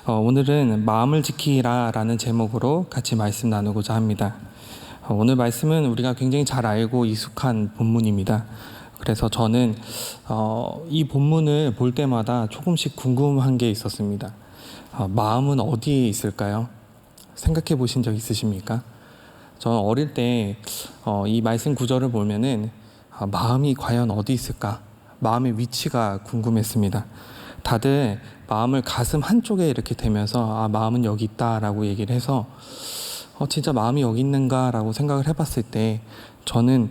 오늘은 마음을 지키라 라는 제목으로 같이 말씀 나누고자 합니다. 오늘 말씀은 우리가 굉장히 잘 알고 익숙한 본문입니다. 그래서 저는 이 본문을 볼 때마다 조금씩 궁금한 게 있었습니다. 마음은 어디에 있을까요? 생각해 보신 적 있으십니까? 저는 어릴 때 이 말씀 구절을 보면은 마음이 과연 어디 있을까? 마음의 위치가 궁금했습니다. 다들 마음을 가슴 한쪽에 이렇게 대면서 마음은 여기 있다라고 얘기를 해서 진짜 마음이 여기 있는가라고 생각을 해봤을 때 저는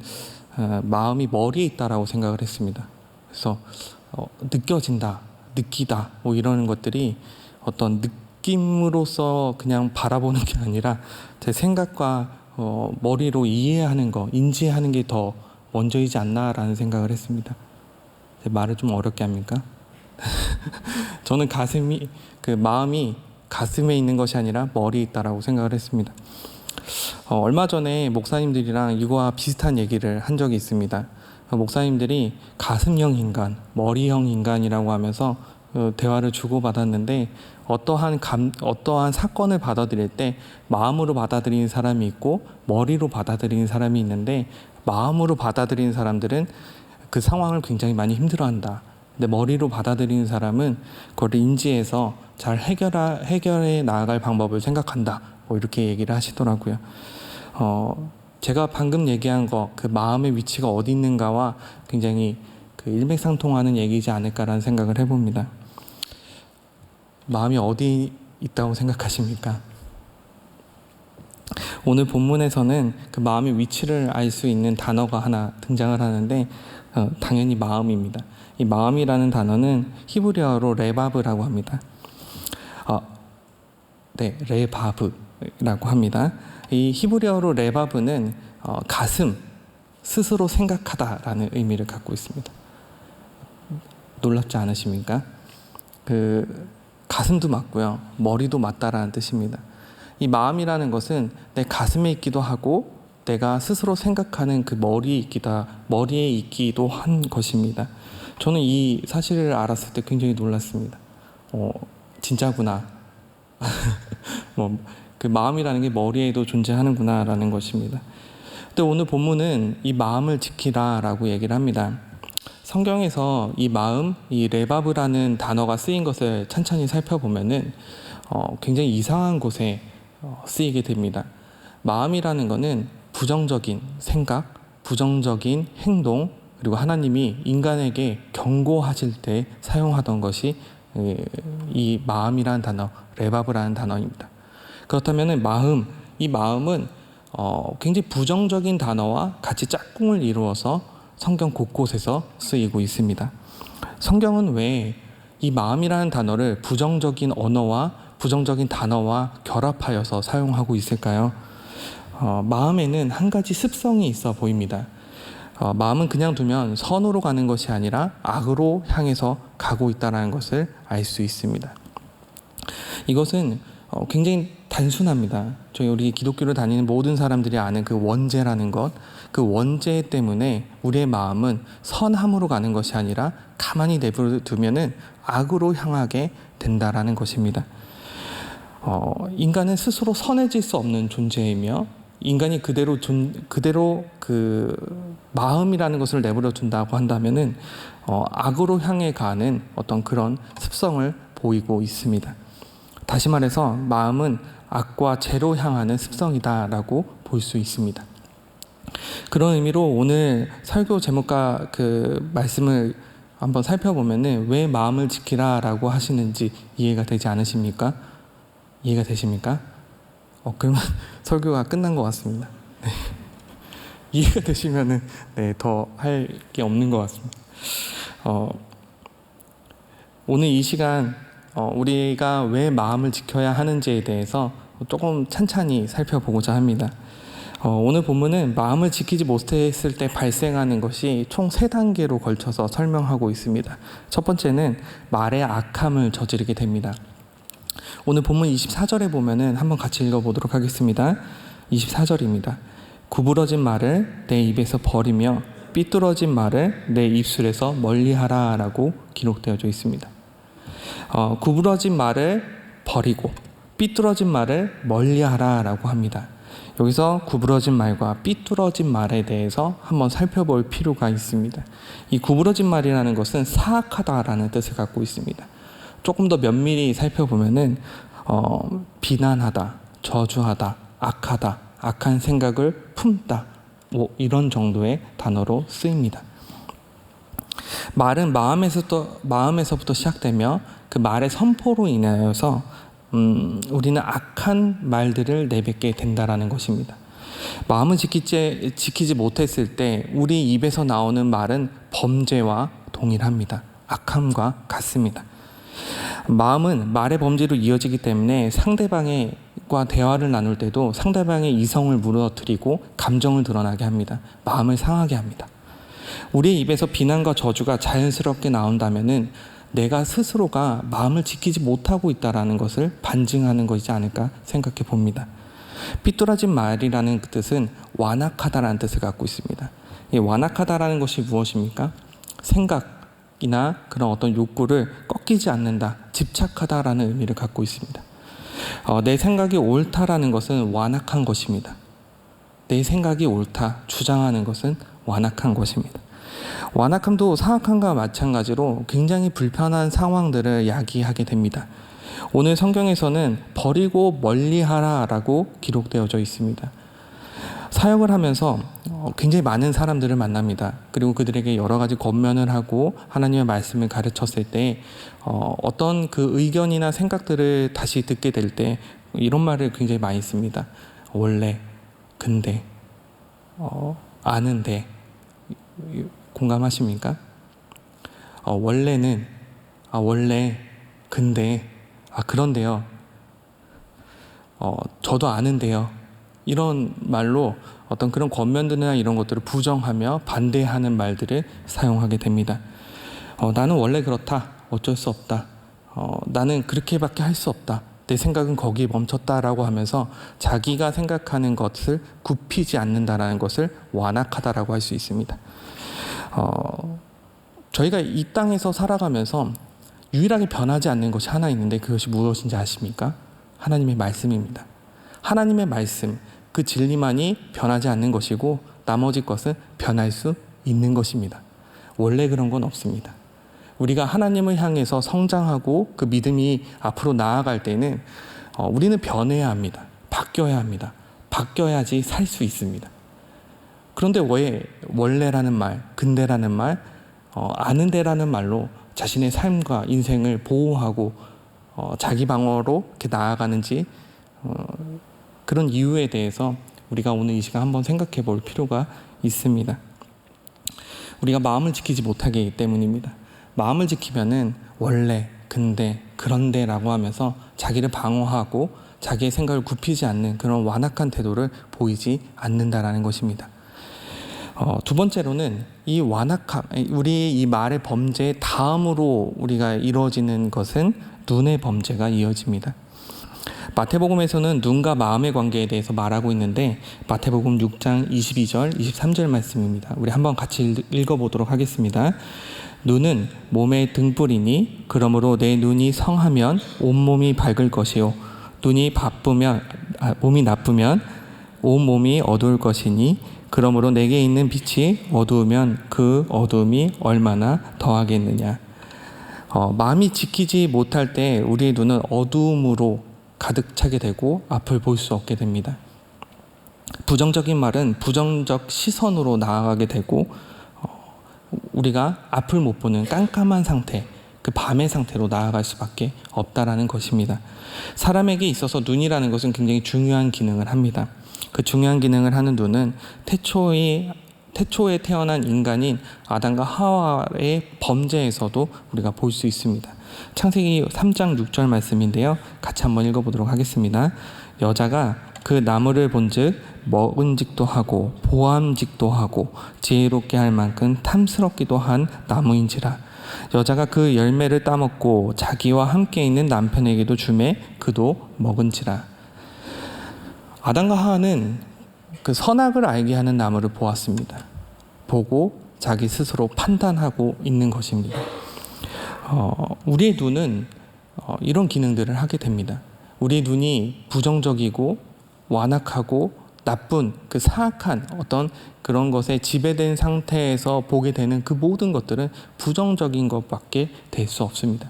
마음이 머리에 있다라고 생각을 했습니다. 그래서 느껴진다, 느끼다 뭐 이러는 것들이 어떤 느낌으로서 그냥 바라보는 게 아니라 제 생각과 머리로 이해하는 거, 인지하는 게 더 먼저이지 않나라는 생각을 했습니다. 제 말을 좀 어렵게 합니까? 저는 마음이 가슴에 있는 것이 아니라 머리에 있다라고 생각을 했습니다. 얼마 전에 목사님들이랑 이거와 비슷한 얘기를 한 적이 있습니다. 목사님들이 가슴형 인간, 머리형 인간이라고 하면서 대화를 주고받았는데 어떠한 사건을 받아들일 때 마음으로 받아들이는 사람이 있고 머리로 받아들이는 사람이 있는데 마음으로 받아들이는 사람들은 그 상황을 굉장히 많이 힘들어한다. 근데 머리로 받아들이는 사람은 그걸 인지해서 잘 해결해 나아갈 방법을 생각한다. 뭐 이렇게 얘기를 하시더라고요. 제가 방금 얘기한 그 마음의 위치가 어디 있는가와 굉장히 일맥상통하는 얘기지 않을까라는 생각을 해봅니다. 마음이 어디 있다고 생각하십니까? 오늘 본문에서는 그 마음의 위치를 알 수 있는 단어가 하나 등장을 하는데 당연히 마음입니다. 이 마음이라는 단어는 히브리어로 레바브라고 합니다. 레바브라고 합니다. 이 히브리어로 레바브는 가슴, 스스로 생각하다라는 의미를 갖고 있습니다. 놀랍지 않으십니까? 가슴도 맞고요, 머리도 맞다라는 뜻입니다. 이 마음이라는 것은 내 가슴에 있기도 하고 내가 스스로 생각하는 그 머리에 있기도 한 것입니다. 저는 이 사실을 알았을 때 굉장히 놀랐습니다. 진짜구나. 그 마음이라는 게 머리에도 존재하는구나라는 것입니다. 근데 오늘 본문은 이 마음을 지키라라고 얘기를 합니다. 성경에서 이 마음, 이 레바브라는 단어가 쓰인 것을 찬찬히 살펴보면은 굉장히 이상한 곳에 쓰이게 됩니다. 마음이라는 것은 부정적인 생각, 부정적인 행동, 그리고 하나님이 인간에게 경고하실 때 사용하던 것이 이 마음이라는 단어, 레바브라는 단어입니다. 그렇다면 이 마음은 굉장히 부정적인 단어와 같이 짝꿍을 이루어서 성경 곳곳에서 쓰이고 있습니다. 성경은 왜 이 마음이라는 단어를 부정적인 언어와 부정적인 단어와 결합하여서 사용하고 있을까요? 마음에는 한 가지 습성이 있어 보입니다. 마음은 그냥 두면 선으로 가는 것이 아니라 악으로 향해서 가고 있다는 것을 알 수 있습니다. 이것은 굉장히 단순합니다. 우리 기독교를 다니는 모든 사람들이 아는 그 원죄라는 것, 그 원죄 때문에 우리의 마음은 선함으로 가는 것이 아니라 가만히 내버려두면은 악으로 향하게 된다라는 것입니다. 인간은 스스로 선해질 수 없는 존재이며 인간이 그대로 그 마음이라는 것을 내버려 둔다고 한다면은 악으로 향해 가는 어떤 그런 습성을 보이고 있습니다. 다시 말해서 마음은 악과 죄로 향하는 습성이다라고 볼 수 있습니다. 그런 의미로 오늘 설교 제목과 그 말씀을 한번 살펴보면은 왜 마음을 지키라라고 하시는지 이해가 되지 않으십니까? 이해가 되십니까? 그러면 설교가 끝난 것 같습니다. 네. 이해가 되시면은 더 할 게 없는 것 같습니다. 오늘 이 시간 우리가 왜 마음을 지켜야 하는지에 대해서 조금 찬찬히 살펴보고자 합니다. 오늘 본문은 마음을 지키지 못했을 때 발생하는 것이 총 3단계로 걸쳐서 설명하고 있습니다. 첫 번째는 말의 악함을 저지르게 됩니다. 오늘 본문 24절에 보면은 한번 같이 읽어보도록 하겠습니다. 24절입니다. 구부러진 말을 내 입에서 버리며 삐뚤어진 말을 내 입술에서 멀리하라 라고 기록되어져 있습니다. 구부러진 말을 버리고 삐뚤어진 말을 멀리하라라고 합니다. 여기서 구부러진 말과 삐뚤어진 말에 대해서 한번 살펴볼 필요가 있습니다. 이 구부러진 말이라는 것은 사악하다라는 뜻을 갖고 있습니다. 조금 더 면밀히 살펴보면은 비난하다, 저주하다, 악하다, 악한 생각을 품다, 뭐 이런 정도의 단어로 쓰입니다. 말은 마음에서부터 시작되며 그 말의 선포로 인하여서 우리는 악한 말들을 내뱉게 된다라는 것입니다. 마음을 지키지 못했을 때 우리 입에서 나오는 말은 범죄와 동일합니다. 악함과 같습니다. 마음은 말의 범죄로 이어지기 때문에 상대방과 대화를 나눌 때도 상대방의 이성을 무너뜨리고 감정을 드러나게 합니다. 마음을 상하게 합니다. 우리의 입에서 비난과 저주가 자연스럽게 나온다면은 내가 스스로가 마음을 지키지 못하고 있다는 것을 반증하는 것이지 않을까 생각해 봅니다. 삐뚤어진 말이라는 그 뜻은 완악하다라는 뜻을 갖고 있습니다. 이 완악하다라는 것이 무엇입니까? 생각이나 그런 어떤 욕구를 꺾이지 않는다, 집착하다라는 의미를 갖고 있습니다. 내 생각이 옳다라는 것은 완악한 것입니다. 내 생각이 옳다 주장하는 것은 완악한 것입니다. 완악함도 사악함과 마찬가지로 굉장히 불편한 상황들을 야기하게 됩니다. 오늘 성경에서는 버리고 멀리하라라고 기록되어져 있습니다. 사역을 하면서 굉장히 많은 사람들을 만납니다. 그리고 그들에게 여러 가지 권면을 하고 하나님의 말씀을 가르쳤을 때 어떤 그 의견이나 생각들을 다시 듣게 될 때 이런 말을 굉장히 많이 씁니다. 원래, 근데, 아는데. 공감하십니까? 원래는, 원래, 근데, 그런데요. 저도 아는데요. 이런 말로 어떤 그런 권면들이나 이런 것들을 부정하며 반대하는 말들을 사용하게 됩니다. 나는 원래 그렇다. 어쩔 수 없다. 나는 그렇게밖에 할 수 없다. 내 생각은 거기에 멈췄다라고 하면서 자기가 생각하는 것을 굽히지 않는다라는 것을 완악하다라고 할 수 있습니다. 저희가 이 땅에서 살아가면서 유일하게 변하지 않는 것이 하나 있는데 그것이 무엇인지 아십니까? 하나님의 말씀입니다. 하나님의 말씀, 그 진리만이 변하지 않는 것이고 나머지 것은 변할 수 있는 것입니다. 원래 그런 건 없습니다. 우리가 하나님을 향해서 성장하고 그 믿음이 앞으로 나아갈 때는 우리는 변해야 합니다. 바뀌어야 합니다. 바뀌어야지 살 수 있습니다. 그런데 왜 원래라는 말, 근데라는 말, 아는데라는 말로 자신의 삶과 인생을 보호하고 자기 방어로 이렇게 나아가는지 그런 이유에 대해서 우리가 오늘 이 시간 한번 생각해 볼 필요가 있습니다. 우리가 마음을 지키지 못하기 때문입니다. 마음을 지키면은 원래, 근데, 그런데라고 하면서 자기를 방어하고 자기의 생각을 굽히지 않는 그런 완악한 태도를 보이지 않는다라는 것입니다. 두 번째로는 이 완악함, 우리 이 말의 범죄의 다음으로 우리가 이루어지는 것은 눈의 범죄가 이어집니다. 마태복음에서는 눈과 마음의 관계에 대해서 말하고 있는데 마태복음 6장 22절, 23절 말씀입니다. 우리 한번 같이 읽어보도록 하겠습니다. 눈은 몸의 등불이니 그러므로 내 눈이 성하면 온몸이 밝을 것이요 몸이 나쁘면 온몸이 어두울 것이니 그러므로 내게 있는 빛이 어두우면 그 어두움이 얼마나 더하겠느냐. 마음이 지키지 못할 때 우리의 눈은 어두움으로 가득 차게 되고 앞을 볼 수 없게 됩니다. 부정적인 말은 부정적 시선으로 나아가게 되고 우리가 앞을 못 보는 깜깜한 상태, 그 밤의 상태로 나아갈 수밖에 없다라는 것입니다. 사람에게 있어서 눈이라는 것은 굉장히 중요한 기능을 합니다. 그 중요한 기능을 하는 눈은 태초에 태어난 인간인 아담과 하와의 범죄에서도 우리가 볼 수 있습니다. 창세기 3장 6절 말씀인데요. 같이 한번 읽어보도록 하겠습니다. 여자가 그 나무를 본즉 먹은직도 하고 보암직도 하고 지혜롭게 할 만큼 탐스럽기도 한 나무인지라. 여자가 그 열매를 따먹고 자기와 함께 있는 남편에게도 주매 그도 먹은지라. 아담과 하와는 그 선악을 알게 하는 나무를 보았습니다. 보고 자기 스스로 판단하고 있는 것입니다. 우리의 눈은 이런 기능들을 하게 됩니다. 우리 눈이 부정적이고 완악하고 나쁜 그 사악한 어떤 그런 것에 지배된 상태에서 보게 되는 그 모든 것들은 부정적인 것밖에 될 수 없습니다.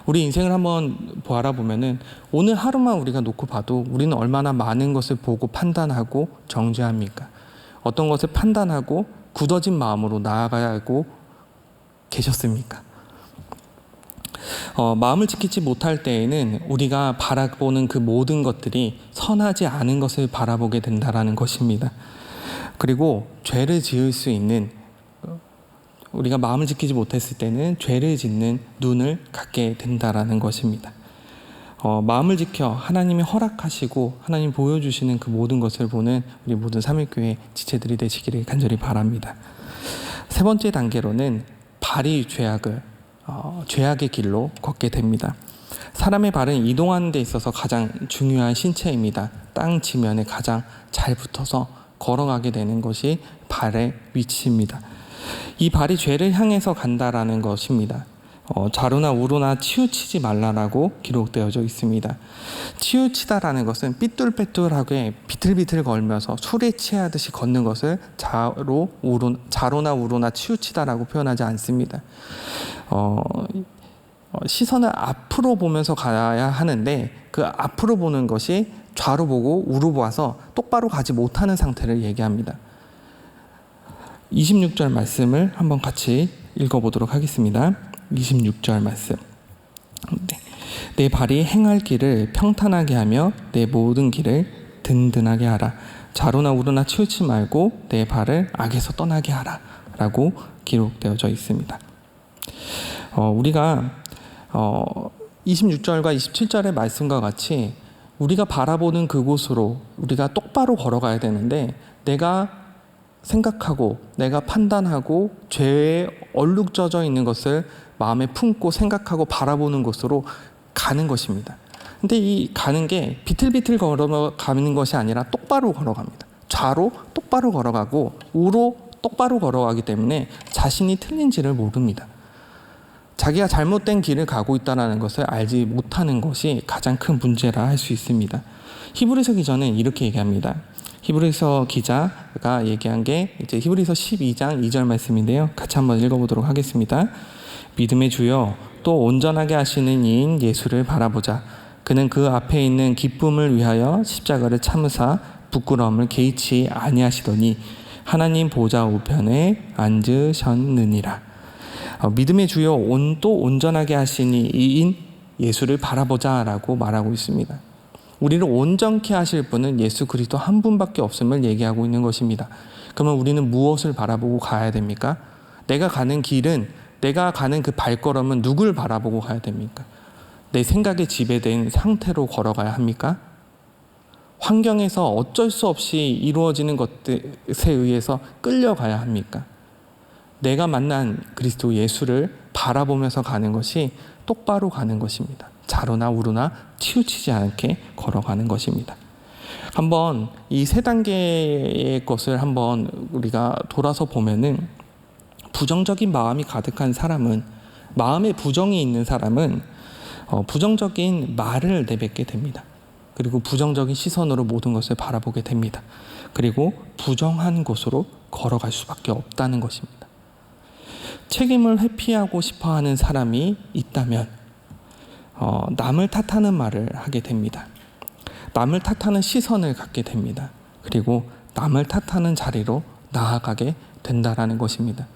우리 인생을 한번 바라보면은 오늘 하루만 우리가 놓고 봐도 우리는 얼마나 많은 것을 보고 판단하고 정죄합니까? 어떤 것을 판단하고 굳어진 마음으로 나아가고 계셨습니까? 마음을 지키지 못할 때에는 우리가 바라보는 그 모든 것들이 선하지 않은 것을 바라보게 된다라는 것입니다. 그리고 죄를 지을 수 있는, 우리가 마음을 지키지 못했을 때는 죄를 짓는 눈을 갖게 된다라는 것입니다. 마음을 지켜 하나님이 허락하시고 하나님 보여주시는 그 모든 것을 보는 우리 모든 삼일교회 지체들이 되시기를 간절히 바랍니다. 세 번째 단계로는 발이 죄악의 길로 걷게 됩니다. 사람의 발은 이동하는 데 있어서 가장 중요한 신체입니다. 땅 지면에 가장 잘 붙어서 걸어가게 되는 것이 발의 위치입니다. 이 발이 죄를 향해서 간다라는 것입니다. 좌로나 우로나 치우치지 말라라고 기록되어져 있습니다. 치우치다라는 것은 삐뚤빼뚤하게 비틀비틀 걸면서 술에 취하듯이 걷는 것을 자로나 우로나 치우치다라고 표현하지 않습니다. 시선을 앞으로 보면서 가야 하는데 그 앞으로 보는 것이 좌로 보고 우로 봐서 똑바로 가지 못하는 상태를 얘기합니다. 26절 말씀을 한번 같이 읽어보도록 하겠습니다. 26절 말씀. 내 발이 행할 길을 평탄하게 하며 내 모든 길을 든든하게 하라. 좌로나 우로나 치우치 말고 내 발을 악에서 떠나게 하라 라고 기록되어져 있습니다. 우리가 26절과 27절의 말씀과 같이 우리가 바라보는 그곳으로 우리가 똑바로 걸어가야 되는데, 내가 생각하고 내가 판단하고 죄에 얼룩져져 있는 것을 마음에 품고 생각하고 바라보는 곳으로 가는 것입니다. 근데 이 가는 게 비틀비틀 걸어가는 것이 아니라 똑바로 걸어갑니다. 좌로 똑바로 걸어가고 우로 똑바로 걸어가기 때문에 자신이 틀린지를 모릅니다. 자기가 잘못된 길을 가고 있다는 것을 알지 못하는 것이 가장 큰 문제라 할 수 있습니다. 히브리서 기자는 이렇게 얘기합니다. 히브리서 기자가 얘기한 게 이제 히브리서 12장 2절 말씀인데요. 같이 한번 읽어보도록 하겠습니다. 믿음의 주여 또 온전하게 하시는 이인 예수를 바라보자. 그는 그 앞에 있는 기쁨을 위하여 십자가를 참으사 부끄러움을 개의치 아니하시더니 하나님 보좌 우편에 앉으셨느니라. 믿음의 주여 또 온전하게 하시니 이인 예수를 바라보자라고 말하고 있습니다. 우리를 온전케 하실 분은 예수 그리스도 한 분밖에 없음을 얘기하고 있는 것입니다. 그러면 우리는 무엇을 바라보고 가야 됩니까? 내가 가는 길은, 내가 가는 그 발걸음은 누굴 바라보고 가야 됩니까? 내 생각에 지배된 상태로 걸어가야 합니까? 환경에서 어쩔 수 없이 이루어지는 것들에 의해서 끌려가야 합니까? 내가 만난 그리스도 예수를 바라보면서 가는 것이 똑바로 가는 것입니다. 좌로나 우로나 치우치지 않게 걸어가는 것입니다. 한번 이 세 단계의 것을 한번 우리가 돌아서 보면은, 부정적인 마음이 가득한 사람은, 마음에 부정이 있는 사람은 부정적인 말을 내뱉게 됩니다. 그리고 부정적인 시선으로 모든 것을 바라보게 됩니다. 그리고 부정한 곳으로 걸어갈 수밖에 없다는 것입니다. 책임을 회피하고 싶어하는 사람이 있다면 남을 탓하는 말을 하게 됩니다. 남을 탓하는 시선을 갖게 됩니다. 그리고 남을 탓하는 자리로 나아가게 된다라는 것입니다.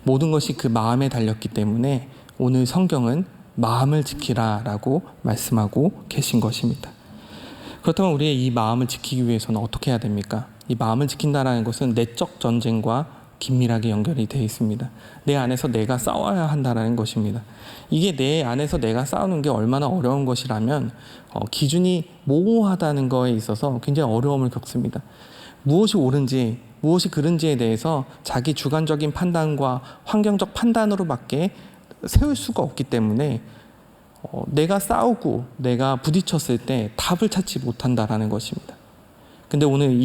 모든 것이 그 마음에 달렸기 때문에 오늘 성경은 마음을 지키라라고 말씀하고 계신 것입니다. 그렇다면 우리의 이 마음을 지키기 위해서는 어떻게 해야 됩니까? 이 마음을 지킨다라는 것은 내적 전쟁과 긴밀하게 연결이 되어 있습니다. 내 안에서 내가 싸워야 한다는 것입니다. 이게 내 안에서 내가 싸우는 게 얼마나 어려운 것이라면 기준이 모호하다는 거에 있어서 굉장히 어려움을 겪습니다. 무엇이 옳은지 무엇이 그른지에 대해서 자기 주관적인 판단과 환경적 판단으로밖에 세울 수가 없기 때문에 내가 싸우고 내가 부딪혔을 때 답을 찾지 못한다라는 것입니다. 근데 오늘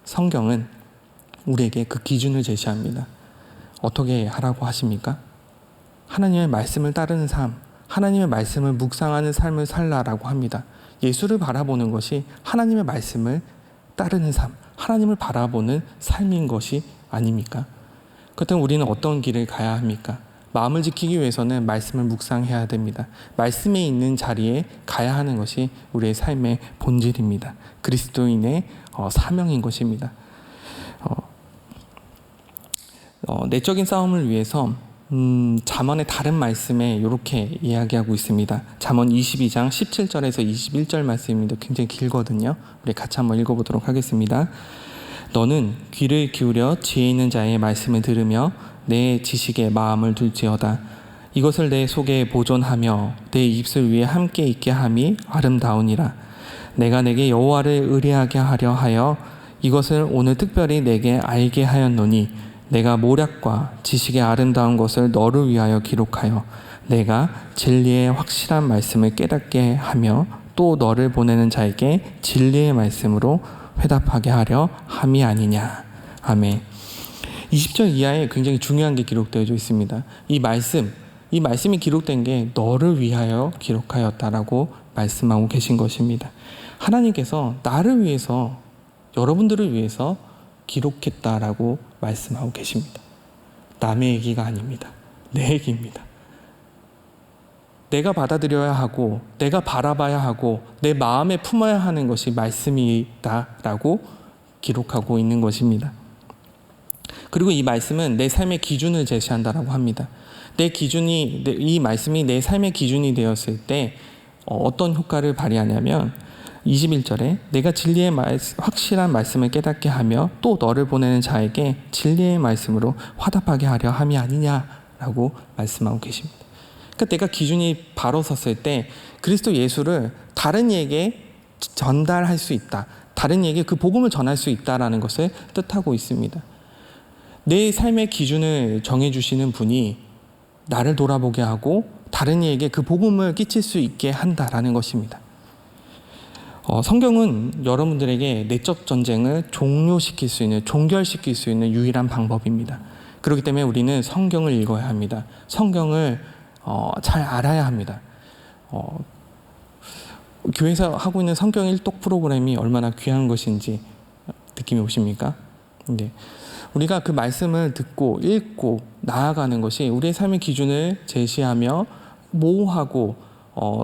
성경은 우리에게 그 기준을 제시합니다. 어떻게 하라고 하십니까? 하나님의 말씀을 따르는 삶, 하나님의 말씀을 묵상하는 삶을 살라라고 합니다. 예수를 바라보는 것이 하나님의 말씀을 따르는 삶, 하나님을 바라보는 삶인 것이 아닙니까? 그렇다면 우리는 어떤 길을 가야 합니까? 마음을 지키기 위해서는 말씀을 묵상해야 됩니다. 말씀에 있는 자리에 가야 하는 것이 우리의 삶의 본질입니다. 그리스도인의 사명인 것입니다. 내적인 싸움을 위해서 잠언의 다른 말씀에 이렇게 이야기하고 있습니다. 잠언 22장 17절에서 21절 말씀입니다. 굉장히 길거든요. 우리 같이 한번 읽어보도록 하겠습니다. 너는 귀를 기울여 지혜 있는 자의 말씀을 들으며 내 지식에 마음을 둘지어다. 이것을 내 속에 보존하며 내 입술 위에 함께 있게 함이 아름다우니라. 내가 내게 여호와를 의뢰하게 하려 하여 이것을 오늘 특별히 내게 알게 하였노니 내가 모략과 지식의 아름다운 것을 너를 위하여 기록하여 내가 진리의 확실한 말씀을 깨닫게 하며 또 너를 보내는 자에게 진리의 말씀으로 회답하게 하려 함이 아니냐. 아멘. 20절 이하에 굉장히 중요한 게 기록되어 있습니다. 이 말씀이 기록된 게 너를 위하여 기록하였다라고 말씀하고 계신 것입니다. 하나님께서 나를 위해서, 여러분들을 위해서 기록했다라고 말씀하고 계십니다. 남의 얘기가 아닙니다. 내 얘기입니다. 내가 받아들여야 하고 내가 바라봐야 하고 내 마음에 품어야 하는 것이 말씀이다라고 기록하고 있는 것입니다. 그리고 이 말씀은 내 삶의 기준을 제시한다라고 합니다. 이 말씀이 내 삶의 기준이 되었을 때 어떤 효과를 발휘하냐면 21절에 내가 진리의 확실한 말씀을 깨닫게 하며 또 너를 보내는 자에게 진리의 말씀으로 화답하게 하려 함이 아니냐라고 말씀하고 계십니다. 그러니까 내가 기준이 바로 섰을 때 그리스도 예수를 다른 이에게 전달할 수 있다. 다른 이에게 그 복음을 전할 수 있다라는 것을 뜻하고 있습니다. 내 삶의 기준을 정해주시는 분이 나를 돌아보게 하고 다른 이에게 그 복음을 끼칠 수 있게 한다라는 것입니다. 성경은 여러분들에게 내적 전쟁을 종료시킬 수 있는, 종결시킬 수 있는 유일한 방법입니다. 그렇기 때문에 우리는 성경을 읽어야 합니다. 성경을 잘 알아야 합니다. 교회에서 하고 있는 성경 일독 프로그램이 얼마나 귀한 것인지 느낌이 오십니까? 네. 우리가 그 말씀을 듣고 읽고 나아가는 것이 우리의 삶의 기준을 제시하며 모호하고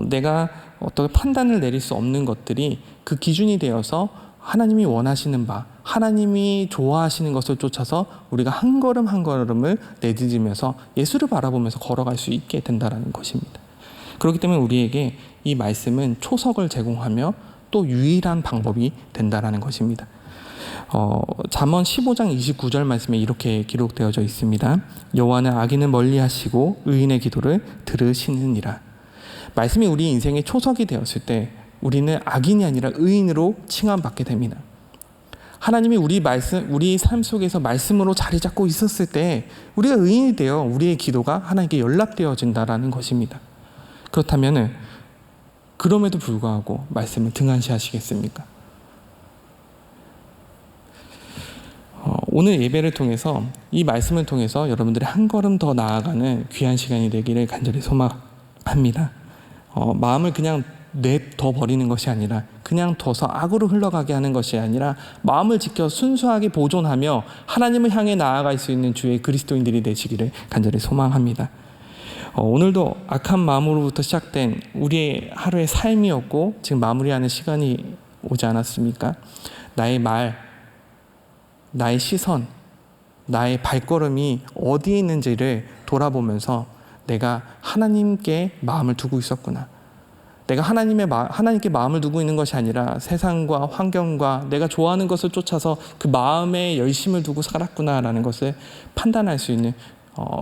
내가 어떻게 판단을 내릴 수 없는 것들이 그 기준이 되어서 하나님이 원하시는 바, 하나님이 좋아하시는 것을 쫓아서 우리가 한 걸음 한 걸음을 내딛으면서 예수를 바라보면서 걸어갈 수 있게 된다는 것입니다. 그렇기 때문에 우리에게 이 말씀은 초석을 제공하며 또 유일한 방법이 된다는 것입니다. 잠언 15장 29절 말씀에 이렇게 기록되어져 있습니다. 여호와는 악인을 멀리하시고 의인의 기도를 들으시느니라. 말씀이 우리 인생의 초석이 되었을 때 우리는 악인이 아니라 의인으로 칭함받게 됩니다. 하나님이 우리 삶 속에서 말씀으로 자리 잡고 있었을 때 우리가 의인이 되어 우리의 기도가 하나님께 연락되어진다라는 것입니다. 그렇다면 그럼에도 불구하고 말씀을 등한시하시겠습니까? 오늘 예배를 통해서 이 말씀을 통해서 여러분들이 한 걸음 더 나아가는 귀한 시간이 되기를 간절히 소망합니다. 마음을 그냥 냅둬 버리는 것이 아니라 그냥 둬서 악으로 흘러가게 하는 것이 아니라 마음을 지켜 순수하게 보존하며 하나님을 향해 나아갈 수 있는 주의 그리스도인들이 되시기를 간절히 소망합니다. 오늘도 악한 마음으로부터 시작된 우리의 하루의 삶이었고 지금 마무리하는 시간이 오지 않았습니까? 나의 말, 나의 시선, 나의 발걸음이 어디에 있는지를 돌아보면서 내가 하나님께 마음을 두고 있었구나. 내가 하나님께 마음을 두고 있는 것이 아니라 세상과 환경과 내가 좋아하는 것을 쫓아서 그 마음에 열심을 두고 살았구나라는 것을 판단할 수 있는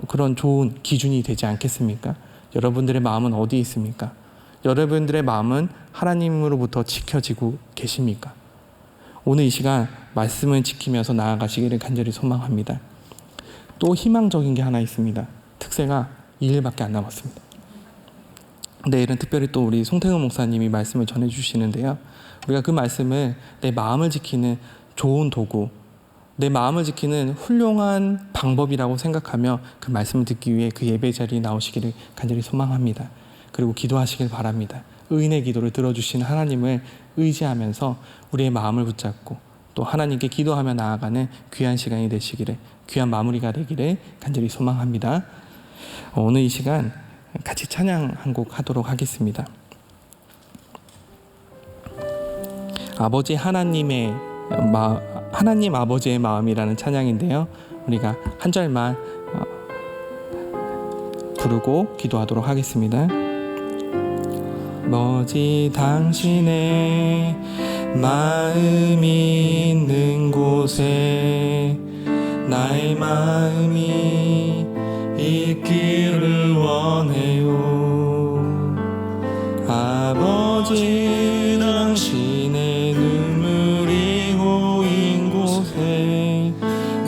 그런 좋은 기준이 되지 않겠습니까? 여러분들의 마음은 어디에 있습니까? 여러분들의 마음은 하나님으로부터 지켜지고 계십니까? 오늘 이 시간 말씀을 지키면서 나아가시기를 간절히 소망합니다. 또 희망적인 게 하나 있습니다. 특세가 2일밖에 안 남았습니다. 내일은 특별히 또 우리 송태근 목사님이 말씀을 전해주시는데요. 우리가 그 말씀을 내 마음을 지키는 좋은 도구, 내 마음을 지키는 훌륭한 방법이라고 생각하며 그 말씀을 듣기 위해 그 예배 자리에 나오시기를 간절히 소망합니다. 그리고 기도하시길 바랍니다. 의인의 기도를 들어주시는 하나님을 의지하면서 우리의 마음을 붙잡고 또 하나님께 기도하며 나아가는 귀한 시간이 되시기를, 귀한 마무리가 되기를 간절히 소망합니다. 오늘 이 시간 같이 찬양 한 곡 하도록 하겠습니다. 아버지 하나님 아버지의 마음이라는 찬양인데요. 우리가 한 절만 부르고 기도하도록 하겠습니다. 아버지 당신의 마음이 있는 곳에 나의 마음이 있기를 원해요. 아버지 당신의 눈물이 고인 곳에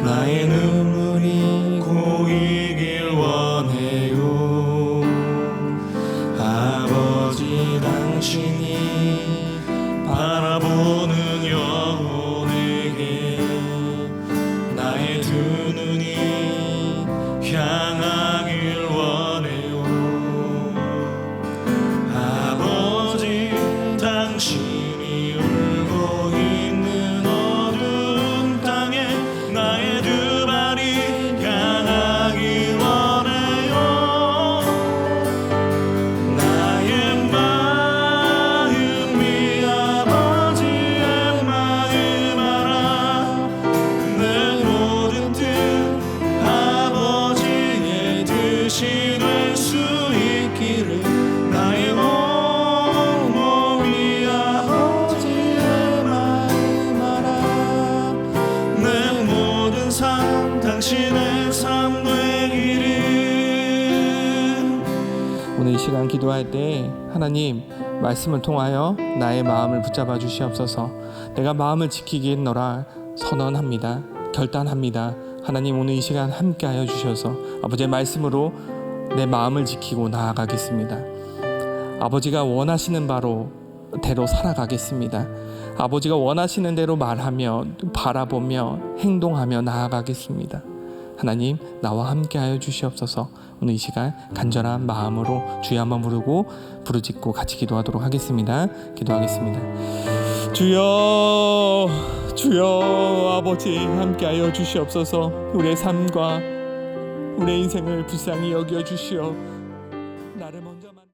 나의 눈물이 고이길 원해요. 아버지 당신이 바라보는 영혼에게 나의 두 눈이 향하길 원해요. 아버지 당신이 울고 있는 어두운 땅에 나의 두 발이 향하길 원해요. 나의 마음이 아버지의 마음 알아. 내 모든 뜻 아버지의 뜻이 될 수 있기를. 나의 몸이 아버지의 마음 알아. 내 모든 삶 당신의 삶 되기를. 오늘 이 시간 기도할 때 하나님 말씀을 통하여 나의 마음을 붙잡아 주시옵소서. 내가 마음을 지키겠노라 선언합니다. 결단합니다. 하나님 오늘 이 시간 함께하여 주셔서 아버지의 말씀으로 내 마음을 지키고 나아가겠습니다. 아버지가 원하시는 대로 살아가겠습니다. 아버지가 원하시는 대로 말하며 바라보며 행동하며 나아가겠습니다. 하나님 나와 함께하여 주시옵소서. 오늘 이 시간 간절한 마음으로 주여 한번 부르고 부르짖고 같이 기도하도록 하겠습니다. 기도하겠습니다. 주여 주여 아버지 함께하여 주시옵소서. 우리의 삶과 우리의 인생을 불쌍히 여겨 주시어